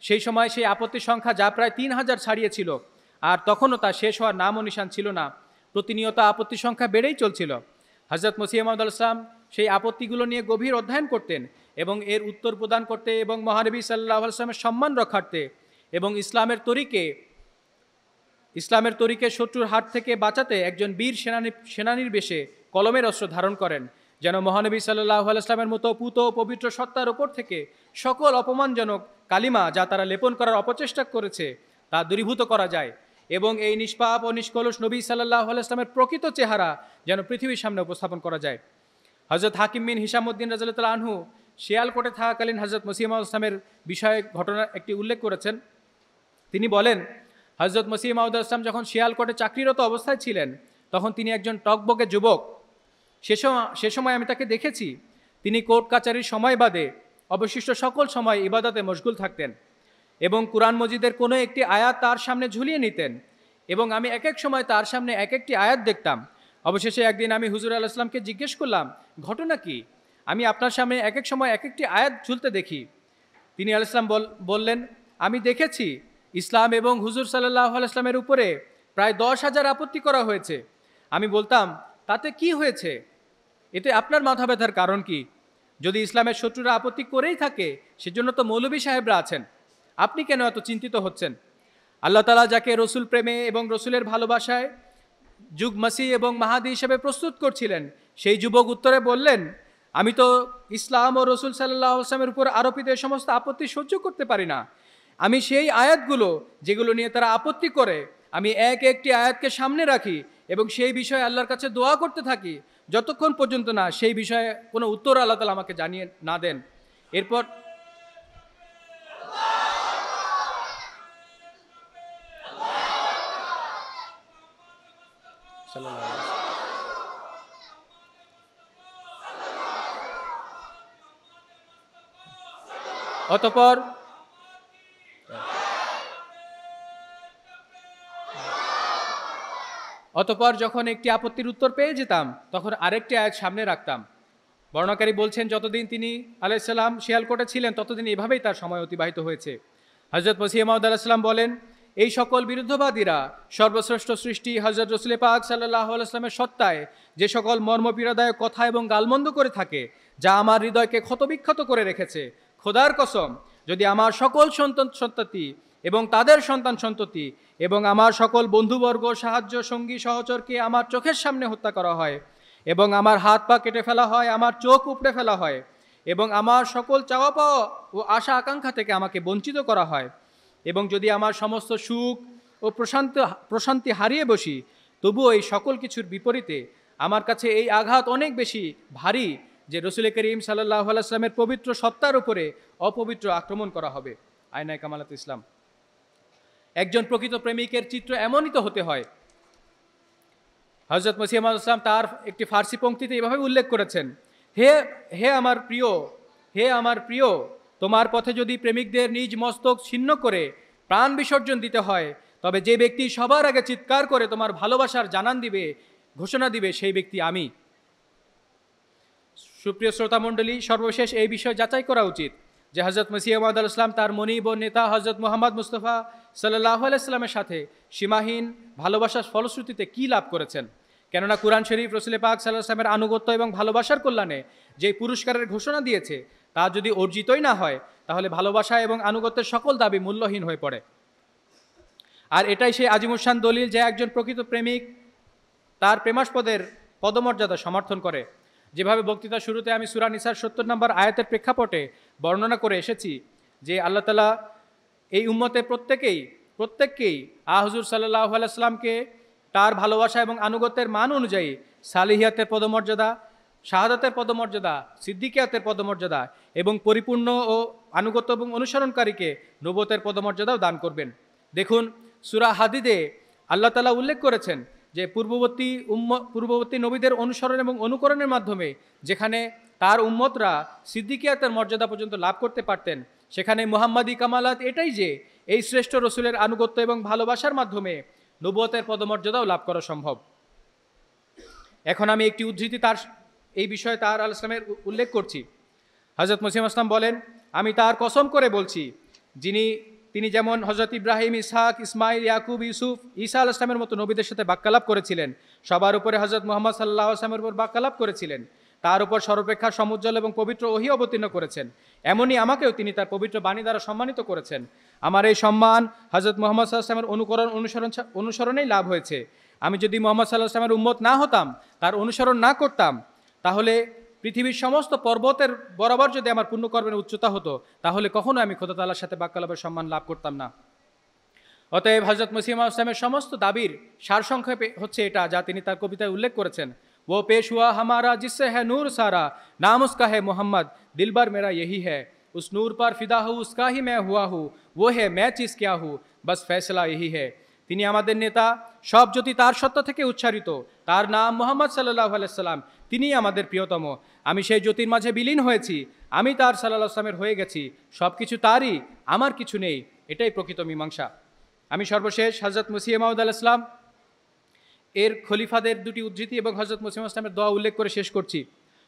সেই সময় সেই আপত্তির সংখ্যা যা প্রায় 3000 ছাড়িয়েছিল, আর তখনও তা শেষ হওয়ার নাম ও নিশান ছিল না। প্রতিনিয়ত আপত্তির সংখ্যা বেড়েই চলছিল। হযরত মসিহ মাউদ আলাইহিস সালাম সেই আপত্তিগুলো নিয়ে গভীর অধ্যয়ন করতেন এবং এর উত্তর প্রদান করতে এবং মহানবী সাল্লাল্লাহু আলাইহি ওয়াসাল্লামের সম্মান রক্ষার্থে এবং ইসলামের তরিকে শত্রুর হাত থেকে বাঁচাতে একজন বীর সেনানীর বেশে কলমের অস্ত্র ধারণ করেন, যেন মহানবী সাল্লাল্লাহু আলাইহি ওয়াসাল্লামের মতো পুত পবিত্র সত্তার ওপর থেকে সকল অপমানজনক কালিমা যা তারা লেপন করার অপচেষ্টা করেছে তা দূরীভূত করা যায়, এবং এই নিষ্পাপ ও নিষ্কলুষ নবী সাল্লাল্লাহু আলাইহি ওয়াসাল্লামের প্রকৃত চেহারা যেন পৃথিবীর সামনে উপস্থাপন করা যায়। হযরত হাকিম বিন হিশামউদ্দিন রাদিয়াল্লাহু তাআলা আনহু শিয়ালকোটে থাকাকালীন হযরত মসিহ মাউদ ইসলামের বিষয়ে ঘটনা একটি উল্লেখ করেছেন। তিনি বলেন, হযরত মসিহ মাউদ ইসলাম যখন শিয়ালকোটে চাকরিরত অবস্থায় ছিলেন, তখন তিনি একজন টকবকে যুবক। সে সময় আমি তাকে দেখেছি, তিনি কোর্ট কাচারির সময় বাদে অবশিষ্ট সকল সময় ইবাদতে মশগুল থাকতেন এবং কুরআন মজিদের কোনো একটি আয়াত তার সামনে ঝুলিয়ে নিতেন, এবং আমি এক এক সময় তার সামনে এক একটি আয়াত দেখতাম। অবশেষে একদিন আমি হুজুর আলাইহিস সালামকে জিজ্ঞেস করলাম, ঘটনা কি? আমি আপনার সামনে এক এক সময় এক একটি আয়াত ঝুলতে দেখি। তিনি আলাইহিস সালাম বললেন, আমি দেখেছি ইসলাম এবং হুজুর সাল্লাল্লাহু আলাইহি ওয়াসাল্লামের উপরে প্রায় 10,000 আপত্তি করা হয়েছে। আমি বলতাম, তাতে কি হয়েছে? এতে আপনার মাথা ব্যথার কারণ কি? যদি ইসলামের শত্রুরা আপত্তি করেই থাকে, সেজন্য তো মৌলভী সাহেবরা আছেন, আপনি কেন এত চিন্তিত হচ্ছেন? আল্লাহ তাআলা যাকে রসুল প্রেমে এবং রসুলের ভালোবাসায় যুগ মাসিহ এবং মাহাদি হিসেবে প্রস্তুত করছিলেন, সেই যুবক উত্তরে বললেন, আমি তো ইসলাম ও রসুল সাল্লাল্লাহু আলাইহি ওয়াসাল্লামের উপর আরোপিত এই সমস্ত আপত্তি সহ্য করতে পারি না। আমি সেই আয়াতগুলো যেগুলো নিয়ে তারা আপত্তি করে, আমি এক একটি আয়াতকে সামনে রাখি এবং সেই বিষয়ে আল্লাহর কাছে দোয়া করতে থাকি, যতক্ষণ পর্যন্ত না সেই বিষয়ে কোনো উত্তর আল্লাহ তাআলা আমাকে জানিয়ে না দেন। এরপর অতঃপর যখন একটি আপত্তির উত্তর পেয়ে যেতাম, তখন আরেকটি আয়াত সামনে রাখতাম। বর্ণনাকারী বলছেন, যতদিন তিনি আলাইহিস সালাম শিয়ালকোটে ছিলেন ততদিন এভাবেই তার সময় অতিবাহিত হয়েছে। হযরত মসিহ মাউদ আলাইহিস সালাম বলেন, এই সকল বিরুদ্ধবাদীরা সর্বশ্রেষ্ঠ সৃষ্টি হযরত রাসূল পাক সাল্লাল্লাহু আলাইহি ওয়াসাল্লামের সত্তায় যে সকল মর্মপীড়াদায়ক কথা এবং গালমন্দ করে থাকে, যা আমার হৃদয়কে ক্ষতবিক্ষত করে রেখেছে, খোদার কসম, যদি আমার সকল সন্ততি এবং তাদের সন্তান সন্ততি এবং আমার সকল বন্ধুবর্গ, সাহায্য সঙ্গী সহচরকে আমার চোখের সামনে হত্যা করা হয় এবং আমার হাত পা কেটে ফেলা হয়, আমার চোখ উপড়ে ফেলা হয় এবং আমার সকল চাওয়া পাওয়া ও আশা আকাঙ্ক্ষা থেকে আমাকে বঞ্চিত করা হয় এবং যদি আমার সমস্ত সুখ ও প্রশান্তি হারিয়ে বসি, তবুও এই সকল কিছুর বিপরীতে আমার কাছে এই আঘাত অনেক বেশি ভারী যে রসুল করিম সাল্লাল্লাহু আলাইহি ওয়াসাল্লামের পবিত্র সত্তার উপরে অপবিত্র আক্রমণ করা হবে। আয়নায়ে কামালাত ইসলাম। একজন প্রকৃত প্রেমিকের চিত্র এমনই তো হতে হয়। হযরত মসিহ মাউদ ইসলাম তার একটি ফার্সি পংক্তিতে এভাবে উল্লেখ করেছেন, হে আমার প্রিয়, তোমার পথে যদি প্রেমিকদের নিজ মস্তক ছিন্ন করে প্রাণ বিসর্জন দিতে হয়, তবে যে ব্যক্তি সবার আগে চিৎকার করে তোমার ভালোবাসার ঘোষণা দিবে, সেই ব্যক্তি আমি। সুপ্রিয় শ্রোতা মণ্ডলী, সর্বশেষ এই বিষয় যাচাই করা উচিত যে হযরত মসিহ মাউদ আলাইহিস সালাম তার মনিব ও নেতা হযরত মুহাম্মদ মুস্তাফা সাল্লাল্লাহু আলাইহি ওয়াসাল্লামের সাথে সীমাহীন ভালোবাসার ফলশ্রুতিতে কী লাভ করেছেন। কেননা কুরআন শরীফ রসুল পাক সাল্লাল্লাহু আলাইহি ওয়াসাল্লামের আনুগত্য এবং ভালোবাসার কল্যাণে যে পুরস্কারের ঘোষণা দিয়েছে, তা যদি অর্জিতই না হয়, তাহলে ভালোবাসা এবং আনুগত্যের সকল দাবি মূল্যহীন হয়ে পড়ে। আর এটাই সেই আজিমুশান দলিল যে একজন প্রকৃত প্রেমিক তার প্রেমাস্পদের পদমর্যাদা সমর্থন করে। যেভাবে বক্তৃতা শুরুতে আমি সূরা নিসার ৭০ নম্বর আয়াতের প্রেক্ষাপটে বর্ণনা করে এসেছি যে আল্লাহ তাআলা এই উম্মতের প্রত্যেককেই হুজুর সাল্লাল্লাহু আলাইহি ওয়াসাল্লামকে তার ভালোবাসা এবং আনুগত্যের মান অনুযায়ী সালিহিয়াতের পদমর্যাদা, শাহাদাতের পদমর্যাদা, সিদ্দিকিয়াতের পদমর্যাদা এবং পরিপূর্ণ ও আনুগত্য এবং অনুসরণকারীকে নবুয়তের পদমর্যাদাও দান করবেন। দেখুন, সূরা হাদিদে আল্লাহ তাআলা উল্লেখ করেছেন যে পূর্ববর্তী নবীদের অনুসরণ এবং অনুকরণের মাধ্যমে যেখানে তার উম্মতরা সিদ্দিকিয়াতের মর্যাদা পর্যন্ত লাভ করতে পারতেন, সেখানে মুহাম্মাদি কামালাত এটাই যে এই শ্রেষ্ঠ রসুলের আনুগত্য এবং ভালোবাসার মাধ্যমে নবুয়তের পদমর্যাদাও লাভ করা সম্ভব। এখন আমি একটি উদ্ধৃতি এই বিষয়ে তার আলাইহিস সালামের উল্লেখ করছি। হযরত মসিহ মাউদ ইসলাম বলেন, আমি তার কসম করে বলছি, তিনি যেমন হযরত ইব্রাহিম, ইসহাক, ইসমাইল, ইয়াকুব, ইউসুফ, ঈসা আলাইহিস সালামের মতো নবীদের সাথে বাক্যালাপ করেছিলেন, সবার উপরে হযরত মুহাম্মদ সাল্লাল্লাহু আলাইহি ওয়াসাল্লামের উপর বাক্যালাপ করেছিলেন, তার উপর সর্বাপেক্ষা সমুজ্জ্বল এবং পবিত্র ওহী অবতীর্ণ করেছেন, এমনই আমাকেও তিনি তার পবিত্র বাণী দ্বারা সম্মানিত করেছেন। আমার এই সম্মান হযরত মুহাম্মদ সাল্লাল্লাহু আলাইহি ওয়াসাল্লামের অনুসরণেই লাভ হয়েছে। আমি যদি মুহাম্মদ সাল্লাল্লাহু আলাইহি ওয়াসাল্লামের উম্মত না হতাম, তার অনুসরণ না করতাম, তাহলে পৃথিবীর সমস্ত পর্বতের বরাবর যদি আমার পুণ্যকর্মের উচ্চতা হতো, তাহলে কখনো আমি খোদা তাআলার সাথে বাক্যালাপের সম্মান লাভ করতাম না। অতএব হযরত মসিহ মাউদ ইসলামের সমস্ত দাবির সারসংক্ষেপে হচ্ছে এটা, যা তিনি তার কবিতায় উল্লেখ করেছেন। वो पेश हुआ हमारा जिससे है नूर सारा, नाम उसका है मोहम्मद, दिलबर मेरा यही है, उस नूर पर फिदा हूँ उसका ही मैं हुआ हूँ, वो है मैं चीज़ क्या हूँ, बस फैसला यही है। তিনি আমাদের নেতা, সব জ্যোতি তার সত্তা থেকে উচ্চারিত, তার নাম মুহাম্মদ সাল্লাল্লাহু আলাইহি সাল্লাম, তিনিই আমাদের প্রিয়তম। আমি সেই জ্যোতির মাঝে বিলীন হয়েছি, আমি তার সাল্লাল্লাহু আলাইহি সাল্লামের হয়ে গেছি, সব কিছু তারই, আমার কিছু নেই, এটাই প্রকৃত মীমাংসা। আমি সর্বশেষ হযরত মসিহ মাউদ আলাইহিস সালাম এর খলিফাদের দুটি উদ্ধৃতি এবং হযরত মসিহ মাউদ ইসলামের দোয়া উল্লেখ করে শেষ করছি।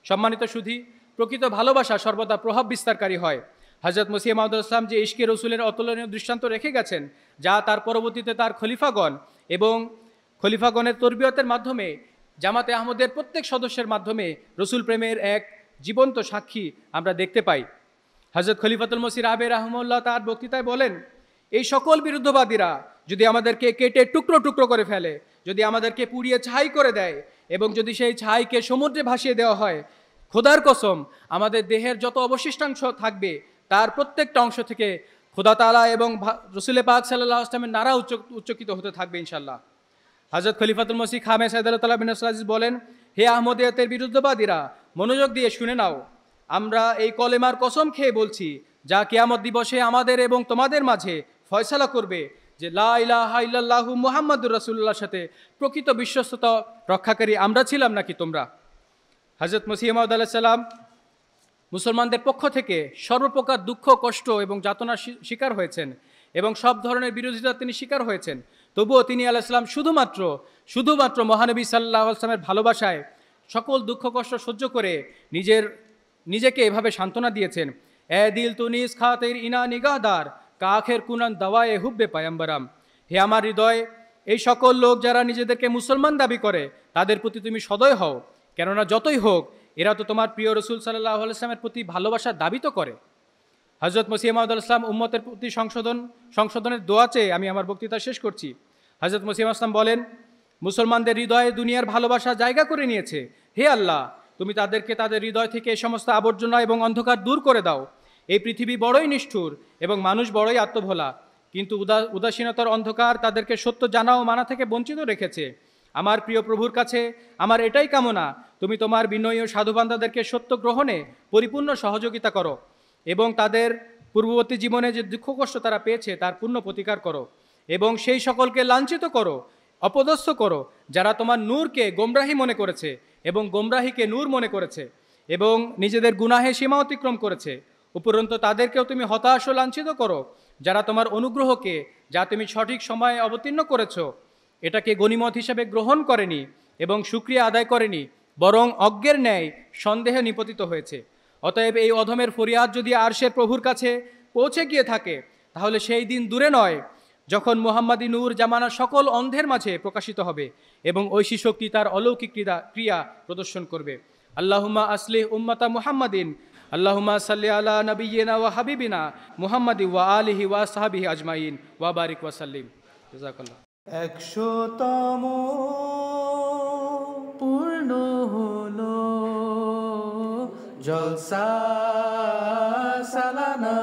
সম্মানিত সুধী, প্রকৃত ভালোবাসা সর্বদা প্রভাব বিস্তারকারী হয়। হযরত মসিহ মাউদ ইসলাম যে ইশকে রসুলের অতুলনীয় দৃষ্টান্ত রেখে গেছেন, যা তার পরবর্তীতে তার খলিফাগণ এবং খলিফাগণের তরবিয়তের মাধ্যমে জামাতে আহমদের প্রত্যেক সদস্যের মাধ্যমে রসুল প্রেমের এক জীবন্ত সাক্ষী আমরা দেখতে পাই। হযরত খলিফাতুল মসিহ রাবে রাহমাহুল্লাহ তার বক্তৃতায় বলেন, এই সকল বিরুদ্ধবাদীরা যদি আমাদেরকে কেটে টুকরো টুকরো করে ফেলে, যদি আমাদেরকে পুড়িয়ে ছাই করে দেয়, এবং যদি সেই ছাইকে সমুদ্রে ভাসিয়ে দেওয়া হয়, খোদার কসম আমাদের দেহের যত অবশিষ্টাংশ থাকবে তার প্রত্যেকটা অংশ থেকে খোদা তাআলা এবং রসুল পাক সাল্লাল্লাহু আলাইহি ওয়াসাল্লামের নারা উচ্চকিত হতে থাকবে ইনশাআল্লাহ। হযরত খলিফাতুল মসিহ খামে সাইদুল্লাহ তাআলা বিন আজিজ বলেন, হে আহমদিয়াতের বিরুদ্ধবাদীরা, মনোযোগ দিয়ে শুনে নাও, আমরা এই কলেমার কসম খেয়ে বলছি যা কিয়ামত দিবসে আমাদের এবং তোমাদের মাঝে ফয়সালা করবে যে লা ইলাহা ইল্লাল্লাহু মুহাম্মাদুর রাসূলুল্লাহর সাথে প্রকৃত বিশ্বস্ততা রক্ষাকারী আমরা ছিলাম নাকি তোমরা। হযরত মসিহ মাউদ আলাইহিস সালাম মুসলমানদের পক্ষ থেকে সর্বপ্রকার দুঃখ, কষ্ট এবং যাতনার শিকার হয়েছেন এবং সব ধরনের বিরোধিতা তিনি শিকার হয়েছেন। তবুও তিনি আলাইহিস সালাম শুধুমাত্র মহানবী সাল্লাল্লাহু আলাইহি ওয়াসাল্লামের ভালোবাসায় সকল দুঃখ কষ্ট সহ্য করে নিজেকে এভাবে সান্ত্বনা দিয়েছেন, এ দিল তুনিস খাতির ইনা নিগাহদার কাখের কুনান দাওয়ায়ে হুব্বে পায়ম্বরাম। হে আমার হৃদয়, এই সকল লোক যারা নিজেদেরকে মুসলমান দাবি করে তাদের প্রতি তুমি সদয় হও, কেননা যতই হোক এরা তো তোমার প্রিয় রসুল সাল্লাল্লাহু আলাইহি ওয়াসাল্লামের প্রতি ভালোবাসার দাবি তো করে। হযরত মসিহ মাউদ আলাইহিস সালাম উম্মতের প্রতি সংশোধনের দোয়া চেয়ে আমি আমার বক্তৃতা শেষ করছি। হযরত মসিহ মাউদ সালাম বলেন, মুসলমানদের হৃদয়ে দুনিয়ার ভালোবাসা জায়গা করে নিয়েছে। হে আল্লাহ, তুমি তাদেরকে তাদের হৃদয় থেকে এই সমস্ত আবর্জনা এবং অন্ধকার দূর করে দাও। এই পৃথিবী বড়ই নিষ্ঠুর এবং মানুষ বড়ই আত্মভোলা, কিন্তু উদাসীনতার অন্ধকার তাদেরকে সত্য জানা ও মানা থেকে বঞ্চিত রেখেছে। আমার প্রিয় প্রভুর কাছে আমার এটাই কামনা, তুমি তোমার বিনয়ী ও সাধুবান্দাদেরকে সত্য গ্রহণে পরিপূর্ণ সহযোগিতা করো এবং তাদের পূর্ববর্তী জীবনে যে দুঃখ কষ্ট তারা পেয়েছে তার পূর্ণ প্রতিকার করো, এবং সেই সকলকে লাঞ্ছিত করো, অপদস্থ করো যারা তোমার নূরকে গোমরাহী মনে করেছে এবং গোমরাহীকে নূর মনে করেছে এবং নিজেদের গুনাহে সীমা অতিক্রম করেছে। উপরন্তু তাদেরকেও তুমি হতাশ ও লাঞ্ছিত করো যারা তোমার অনুগ্রহকে, যা তুমি সঠিক সময়ে অবতীর্ণ করেছো, এটাকে গনিমত হিসেবে গ্রহণ করেনি এবং শুকরিয়া আদায় করেনি, বরং অজ্ঞের ন্যায় সন্দেহে নিপতিত হয়েছে। অতএব এই অধমের ফরিয়াদ যদি আরশের প্রভুর কাছে পৌঁছে গিয়ে থাকে, তাহলে সেই দিন দূরে নয় যখন মুহাম্মাদি নূর জামানা সকল অন্ধের মাঝে প্রকাশিত হবে এবং ঐশী শক্তি তার অলৌকিক ক্রিয়া প্রদর্শন করবে। আল্লাহুম্মা আসলিহ উম্মাতা মুহাম্মাদিন, আল্লাহুম্মা সাল্লি আলা নবিয়িনা ওয়া হাবিবিনা মুহাম্মাদি ওয়া আলিহি ওয়া সাহবিহি আজমাইন ওয়া বারিক ওয়া সাল্লিম। জাযাকাল্লাহ। 100তম পূর্ণ হলো জলসা সালানা।